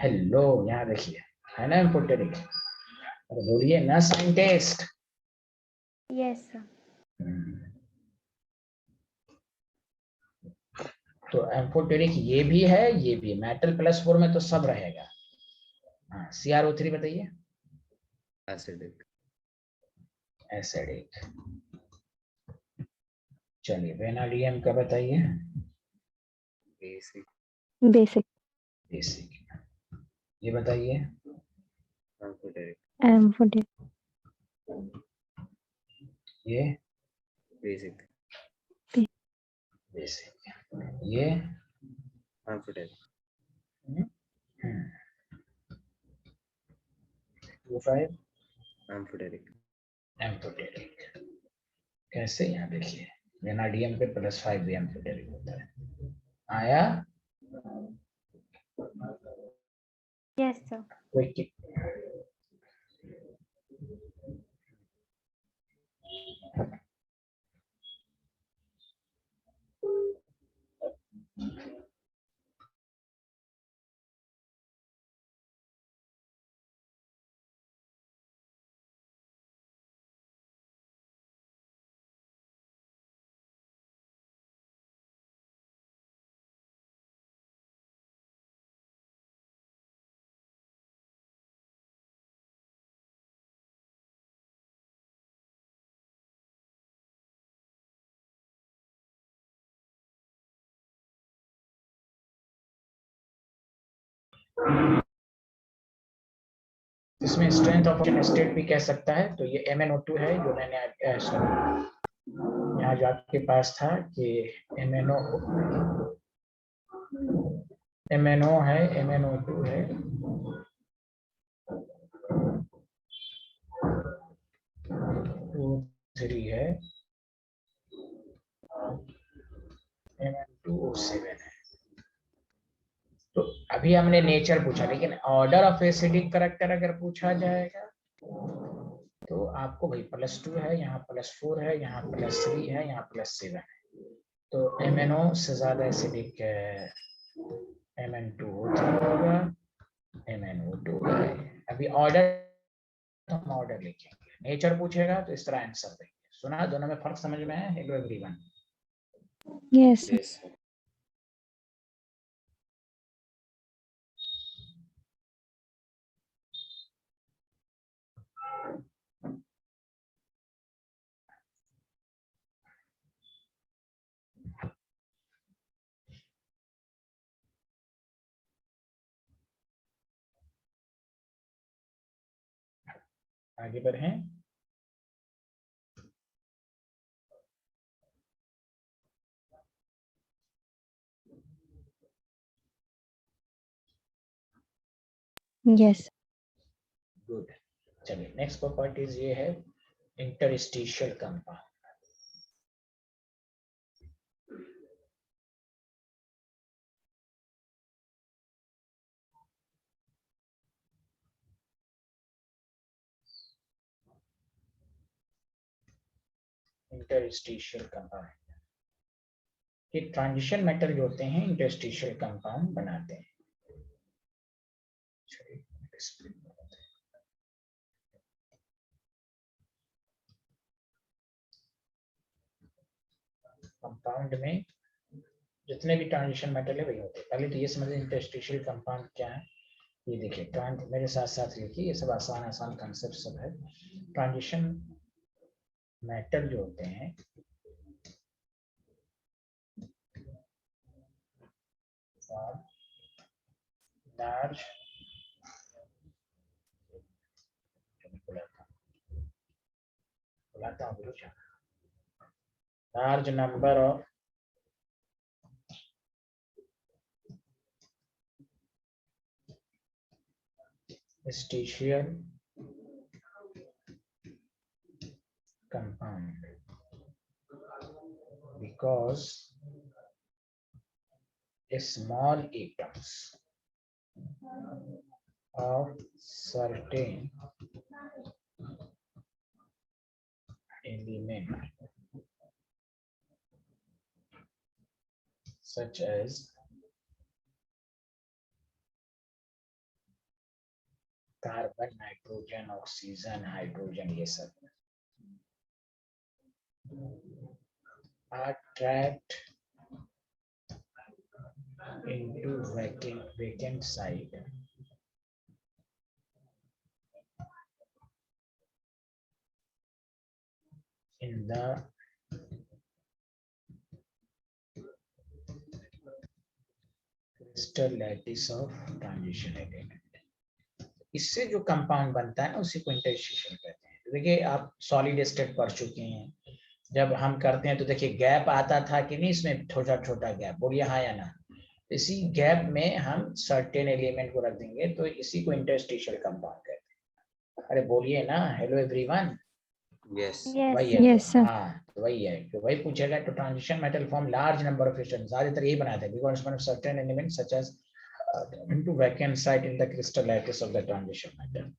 हेलो, यहाँ देखिए, है ना एम्फोटेरिक। और बोलिए ना साइंटिस्ट। Yes, sir. तो एम्फोटेरिक ये भी है, ये भी। मेटल +4 में तो सब रहेगा। हाँ, CrO3 बताइए। एसिडिक। एसिडिक। चलिए, वेनाडियम का बताइए। बेसिक। Basic. बेसिक। ये बताइए। एम्फोटेरिक। Amphoteric. ये बेसिक। बेसिक। ये एम्फोटेरिक। 25 एम्फोटेरिक। एम्फोटेरिक। कैसे, यहाँ देखिए, वेनाडियम पे +5 भी एम्फोटेरिक होता है। आया Yes, sir. कोई? इसमें स्ट्रेंथ ऑफ स्टेट भी कह सकता है। तो ये MnO2 है, जो मैंने यहाँ जो आपके पास था कि MnO है, MnO2 है, 2 3 है, Mn2O7 है। तो अभी हमने नेचर पूछा, लेकिन ऑर्डर ऑफ एसिडिक करेक्टर अगर पूछा जाएगा तो आपको भाई +2 है, यहाँ +4 है, यहाँ +3 है, यहाँ +7 है। तो MnO से ज्यादा एसिडिक Mn2O3 होगा, MnO2 है। अभी ऑर्डर, हम ऑर्डर लिखेंगे। नेचर पूछेगा तो इस तरह आंसर देंगे। सुना, दोनों में फर्क समझ में है? Hello everyone. Yes. Yes sir. आगे बढ़ें। Yes. गुड। चलिए, नेक्स्ट प्रॉपर्टीज ये है इंटरस्टिशियल कंपाउंड। इंटरस्टिशियल कंपाउंड कि ट्रांजिशन मेटल जो होते हैं इंटरस्टिशियल कंपाउंड बनाते हैं। कंपाउंड में जितने भी ट्रांजिशन मेटल है वही होते हैं। पहले तो ये समझिए इंटरस्टिशियल कंपाउंड क्या है। ये देखिए, मेरे साथ साथ लिखिए, ये सब आसान आसान कंसेप्ट सब है। ट्रांजिशन मेटल जो होते हैं large large number of interstitial compound because small atoms of certain element such as carbon, nitrogen, oxygen, hydrogen, ये सब are trapped into vacant site in the crystal lattice of transition element. इससे जो compound बनता है ना उसी को interstitial कहते हैं। तो देखिए आप सॉलिड स्टेट पढ़ चुके हैं, जब हम करते हैं तो देखिए गैप आता था कि नहीं, इसमें छोटा छोटा गैप, बोलिए हाँ या ना। इसी गैप में हम सर्टेन एलिमेंट को रख देंगे तो इसी को इंटरस्टिशियल कंपाउंड कहते हैं। अरे बोलिए ना, हेलो एवरीवन। Yes. Yes. वही है Yes, sir. हाँ, तो वही है कि वही पूछेगा तो transition metal form large number of atoms, ज्यादातर यही बनाते हैं because certain element such as into vacant site in the crystal lattice of the transition metal.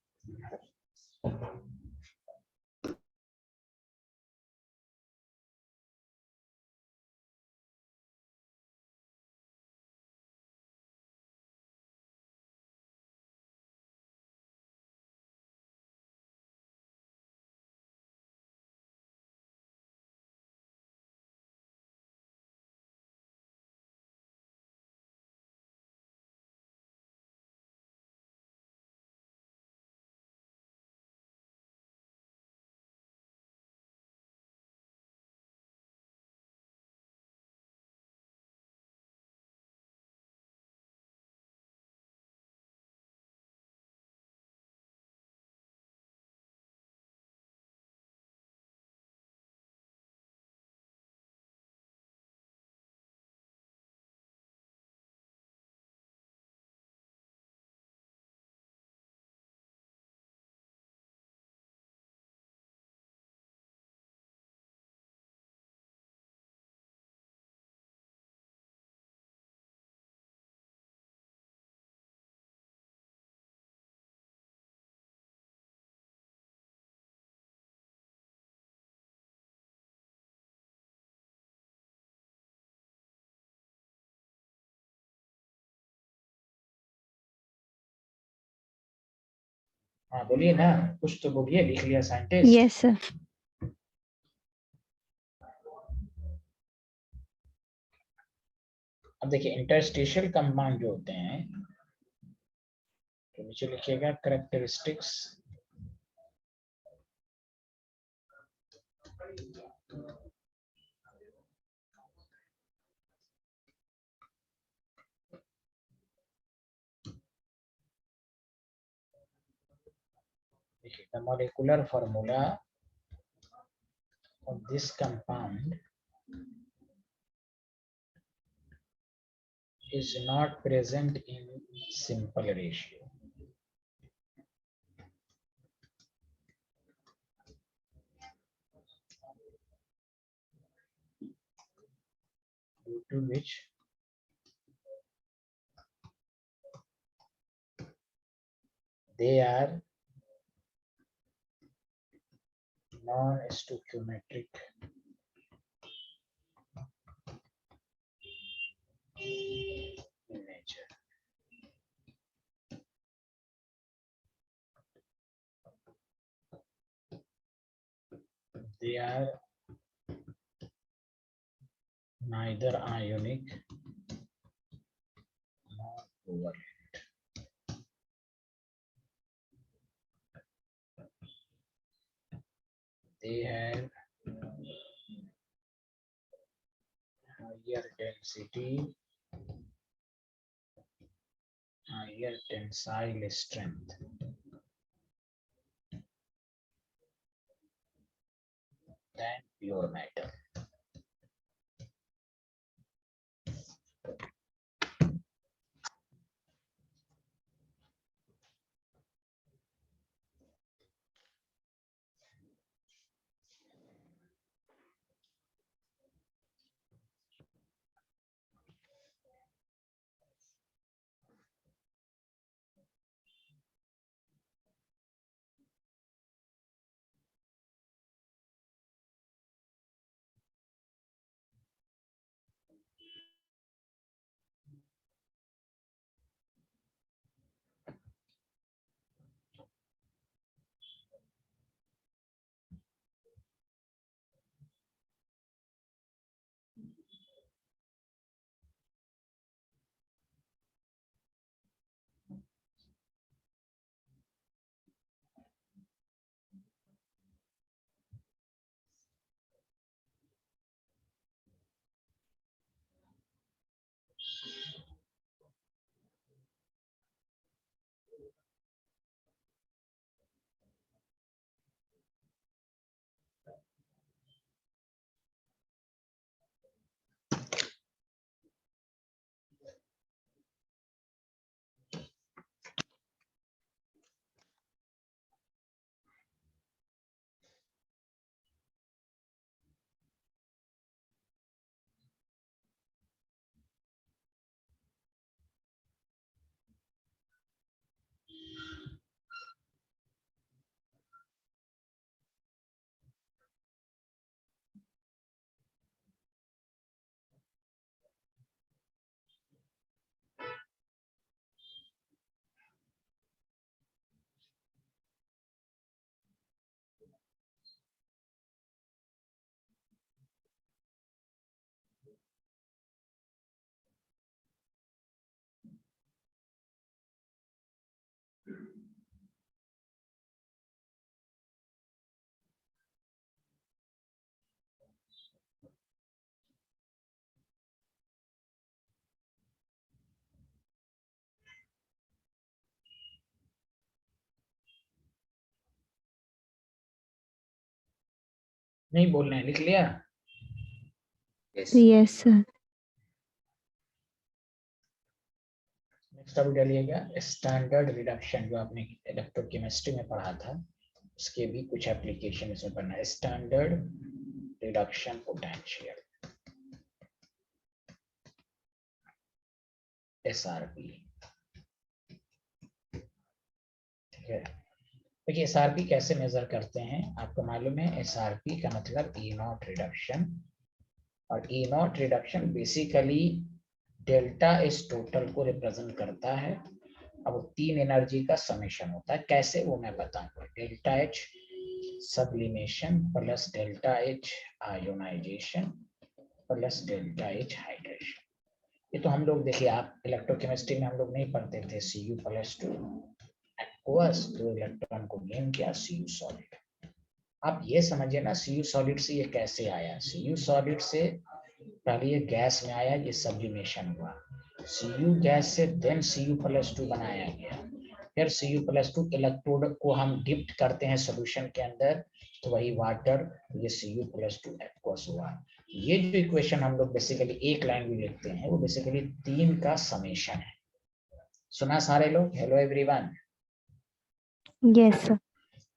हाँ बोलिए ना, कुछ तो बोलिए, लिख लिया साइंटिस्ट। Yes, sir. अब देखिए इंटरस्टिशियल कंपाउंड जो होते हैं, तो नीचे लिखिएगा characteristics the molecular formula of this compound is not present in simple ratio. Due to which they are non-stoichiometric in nature. They are neither ionic nor covalent. They have higher density, higher tensile strength than pure metal. नहीं बोलना है, लिख लिया? Yes. Yes, sir. Next अब डालिएगा standard reduction, जो आपने electrochemistry में पढ़ा था, उसके भी कुछ एप्लीकेशन इसमें पढ़ना है। Standard reduction potential, SRP। ठीक है, देखिए SRP कैसे मेजर करते हैं, आपको मालूम है SRP का मतलब E नॉट रिडक्शन, और E not reduction basically delta S total को रिप्रेजेंट करता है। अब वो 3 एनर्जी का समेशन होता है, कैसे वो मैं बताऊंगा। Delta H sublimation plus delta H ionisation plus delta H hydration. ये तो हम लोग देखिए, आप इलेक्ट्रोकेमिस्ट्री में हम लोग नहीं पढ़ते थे Cu+2 एक्वस, 2 इलेक्ट्रॉन को गेन किया, Cu सॉलिड। आप ये समझिए ना, Cu सॉलिड से ये कैसे आया। Cu सॉलिड से पहले ये गैस में आया, ये सब्लिमेशन हुआ, Cu गैस से देन Cu+2 बनाया गया, फिर Cu+2 इलेक्ट्रोड को हम डिप्ट करते हैं सॉल्यूशन के अंदर, तो वही वाटर, ये Cu+2 एक्वस हुआ। ये जो इक्वेशन हम लोग बेसिकली एक लाइन में लिखते हैं, वो बेसिकली 3 का समेशन है। सुना सारे लोग? Hello everyone. Yes, sir.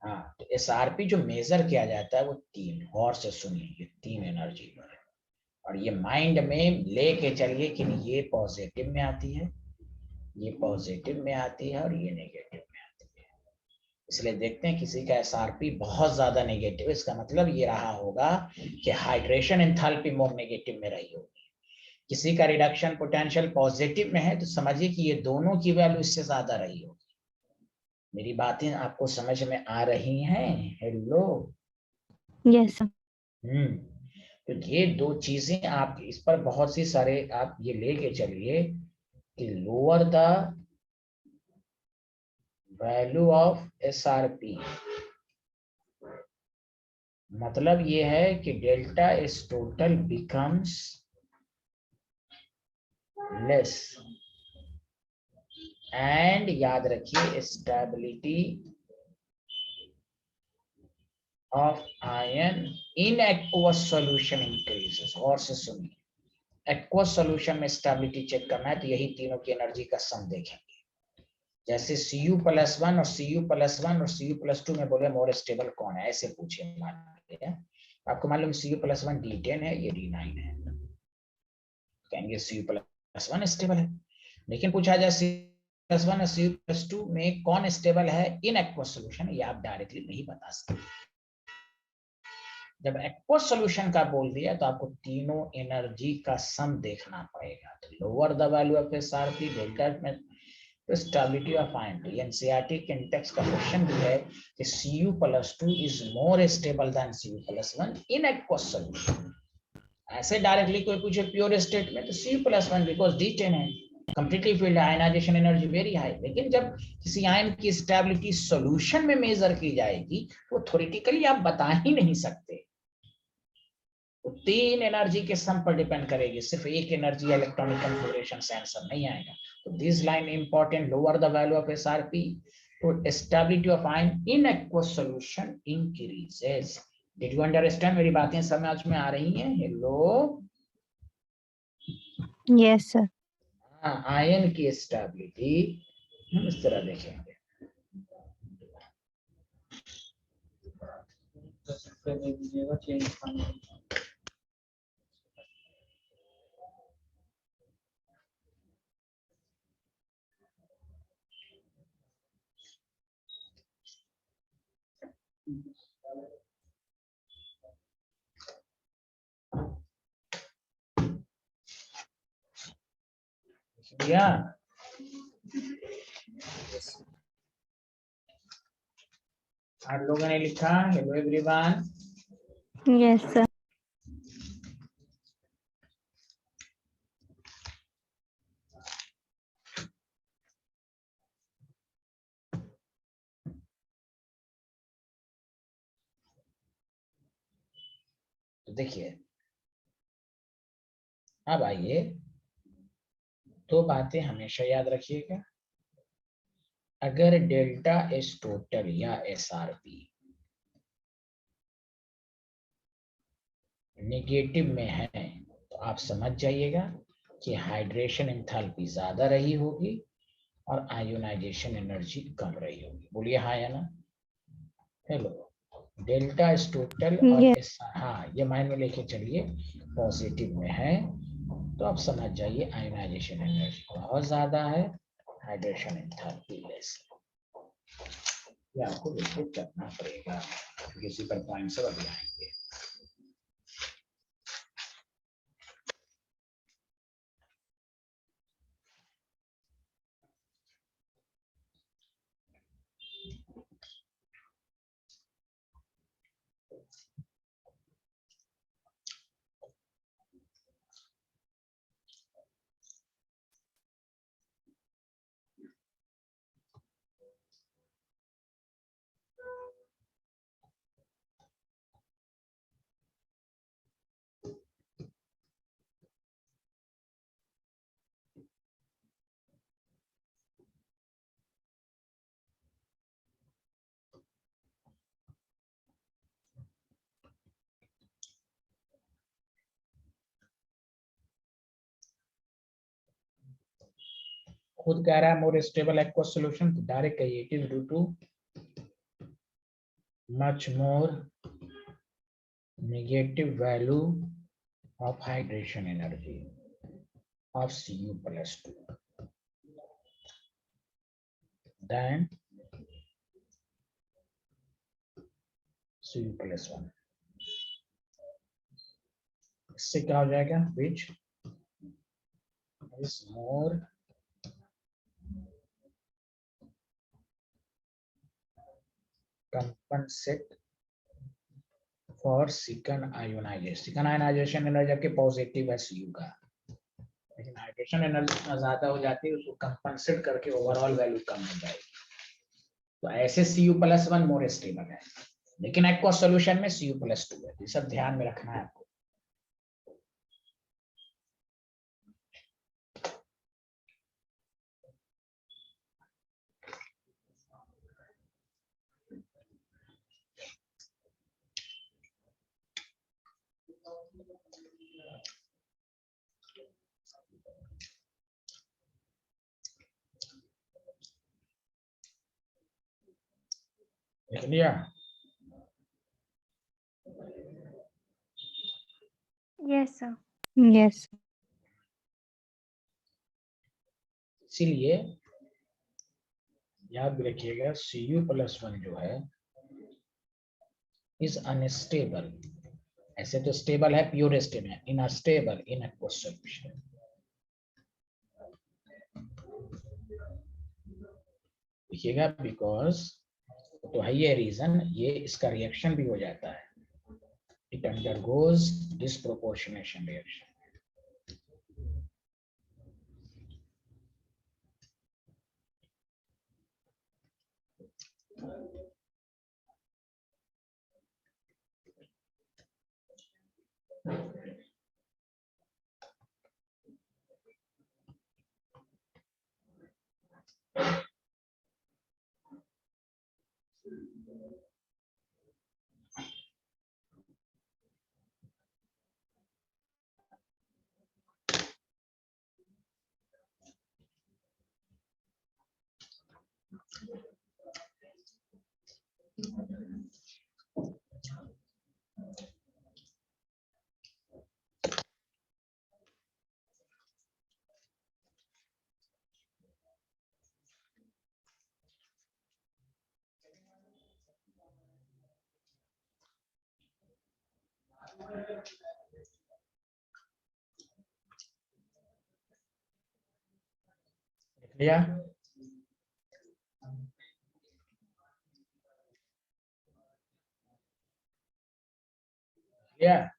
हाँ, तो SRP जो मेजर किया जाता है वो 3, और से सुनिए, ये 3 एनर्जी पर है, और ये माइंड में लेके चलिए कि ये पॉजिटिव में आती है, ये पॉजिटिव में आती है, और ये नेगेटिव में आती है। इसलिए देखते हैं किसी का SRP बहुत ज्यादा नेगेटिव, इसका मतलब ये रहा होगा कि हाइड्रेशन एंथैल्पी मोर नेगेटिव में रही होगी। किसी का रिडक्शन पोटेंशियल पॉजिटिव में है, तो समझिए कि ये दोनों की वैल्यू इससे ज्यादा रही होगी। मेरी बातें आपको समझ में आ रही हैं? हेलो। Yes, sir. तो ये 2 चीजें आप इस पर बहुत सी सारे आप ये लेके चलिए कि lower the value of SRP, मतलब ये है कि delta S total becomes less, and याद रखिए stability of ion in aqueous solution increases. और से सुनिए, एक्वस सॉल्यूशन में स्टेबिलिटी चेक करना है तो यही तीनों की एनर्जी का सम देखेंगे। जैसे Cu+1 और Cu+1 और Cu+2 में बोले मोर स्टेबल कौन है, ऐसे पूछे, मान लीजिए आपको मालूम Cu+1 D10 है, ये D9 है, कहेंगे Cu+1 स्टेबल है। लेकिन पूछा जाए Cu+1 और Cu+2 में कौन स्टेबल है इन एक्वस सॉल्यूशन, ये आप डायरेक्टली नहीं बता सकते। जब एक्वस सॉल्यूशन का बोल दिया तो आपको तीनों एनर्जी का सम देखना पड़ेगा। तो lower the value of SRP delta में तो स्टेबिलिटी ऑफ आयन, तो एनसीईआरटी के टेक्स्ट का क्वेश्चन भी है कि Cu+2 is more stable then Cu+1 in aqueous solution. ऐसे डायरेक्टली कोई पूछे प्योर स्टेट में तो Cu+1 बिकॉज D10 है, completely filled ionisation energy very high. लेकिन जब किसी आयन की स्टेबिलिटी सॉल्यूशन में मेजर की जाएगी तो थ्योरेटिकली आप बता ही नहीं सकते, तो 3 एनर्जी के सम पर डिपेंड करेगी, सिर्फ एक एनर्जी इलेक्ट्रॉनिक कन्फिगरेशन से आंसर नहीं आएगा। तो this line important, lower the value of SRP तो stability of ion in aqueous solution increases. Did you understand? मेरी बातें समझ में आ रही हैं? हेलो। Yes, sir. हाँ, आयन की स्टेबिलिटी हम इस तरह देखेंगे। या आप लोगों ने लिखा? Hello everyone. Yes, sir. तो देखिए, अब आइए, 2 बातें हमेशा याद रखिएगा। अगर डेल्टा एस टोटल या SRP नेगेटिव में है तो आप समझ जाइएगा कि हाइड्रेशन एंथैल्पी ज्यादा रही होगी और आयोनाइजेशन एनर्जी कम रही होगी। बोलिए हाँ या ना। हेलो, डेल्टा इज टोटल और Yes. हाँ ये माइंड में लेके चलिए, पॉजिटिव में है तो आप समझ जाइए आयोनाइजेशन एनर्जी बहुत ज्यादा है, हाइड्रेशन एंथैल्पी लेस। ये आपको बिल्कुल करना पड़ेगा, किसी पर पॉइंट से अभी आएंगे। खुद कह रहा है मोर स्टेबल एक्वस सॉल्यूशन, तो डायरेक्ट कहिए it is due to much more negative value of hydration energy of Cu+2 than Cu+1। इससे क्या हो जाएगा, which is more compensate for second ionization। second ionization energy आपके पॉजिटिव है Cu का, लेकिन हाइड्रेशन एनर्जी इतना ज्यादा हो जाती है उसको कंपनसेट करके ओवरऑल वैल्यू कम हो जाएगी। तो ऐसे Cu+1 मोर स्टेबल है, लेकिन एक्वस सॉल्यूशन में Cu+2 है। ये सब ध्यान में रखना है आपको। देख लिया? Yes, sir. Yes. इसीलिए याद भी रखिएगा Cu+1 जो है इज अनस्टेबल। ऐसे तो स्टेबल है, प्योर स्टेबल है, इनस्टेबल इन एक्वस सॉल्यूशन। देखिएगा, बिकॉज तो है ये रीजन, ये इसका रिएक्शन भी हो जाता है, इट अंडरगोज डिस्प्रोपोर्शनेशन रिएक्शन। देख लिया? Yeah.